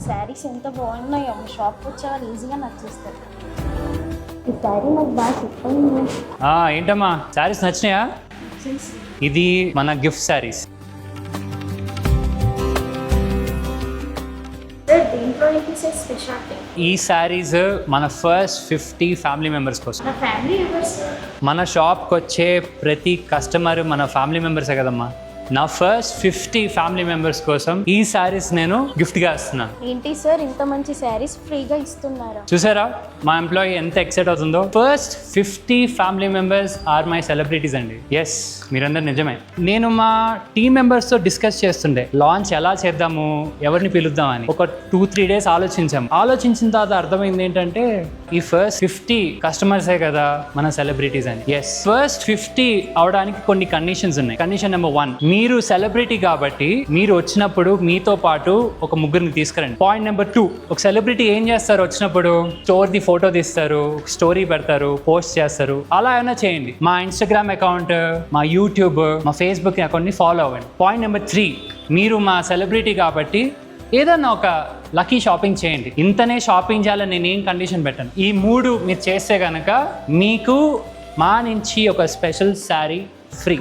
శారీస్ ఎంత బాగున్నాయో మా షాప్కి వచ్చే వాళ్ళు ఈజీగా నచ్చేస్తారు. ఈ శారీ నాకు బాగా చెప్పండి. ఏంటమ్మా శారీస్ నచ్చినాయా? ఇది మన గిఫ్ట్ శారీస్. దీంట్లో స్పెషాలిటీ ఈ శారీస్ మన ఫస్ట్ 50 ఫ్యామిలీ మెంబర్స్ కోసం. నా ఫ్యామిలీ మెంబర్స్ మన షాప్కి వచ్చే ప్రతి కస్టమర్ మన ఫ్యామిలీ మెంబర్సే కదమ్మా. నా ఫస్ట్ 50 ఫ్యామిలీ మెంబర్స్ కోసం ఈ శారీస్ నేను గిఫ్ట్గా ఇస్తున్నాను. ఏంటి సార్ ఇంత మంచి శారీస్ ఫ్రీగా ఇస్తున్నారా? చూసారా మా ఎంప్లాయీ ఎంత ఎక్సైట్ అవుతుందో. First 50 family members are my celebrities అండి. ఎస్, మీరందరూ నిజమే. నేను మా టీమ్ మెంబర్స్తో డిస్కస్ చేస్తుండే లాంచ్ ఎలా చేద్దాము, ఎవరిని పిలుద్దామని. ఒక 2-3 డేస్ ఆలోచించాము. ఆలోచించిన తర్వాత అర్థమైంది ఏంటంటే ఈ ఫస్ట్ 50 కస్టమర్సే కదా మన సెలబ్రిటీస్ అని. ఎస్, ఫస్ట్ 50 అవడానికి కొన్ని కండిషన్స్ ఉన్నాయి. కండిషన్ నెంబర్ 1, మీరు సెలబ్రిటీ కాబట్టి మీరు వచ్చినప్పుడు మీతో పాటు ఒక ముగ్గురిని తీసుకురండి. పాయింట్ నెంబర్ 2, ఒక సెలబ్రిటీ ఏం చేస్తారు వచ్చినప్పుడు? స్టోర్ది ఫోటో తీస్తారు, స్టోరీ పెడతారు, పోస్ట్ చేస్తారు. అలా ఏమైనా చేయండి. మా ఇన్స్టాగ్రామ్ అకౌంట్, మా యూట్యూబ్, మా ఫేస్బుక్ అకౌంట్ని ఫాలో అవ్వండి. పాయింట్ నెంబర్ 3, మీరు మా సెలబ్రిటీ కాబట్టి ఏదన్నా ఒక లక్కీ షాపింగ్ చేయండి. ఇంతనే షాపింగ్ చేయాలని నేనేం కండిషన్ పెట్టాను. ఈ 3 మీరు చేస్తే కనుక మీకు మా నుంచి ఒక స్పెషల్ శారీ ఫ్రీ.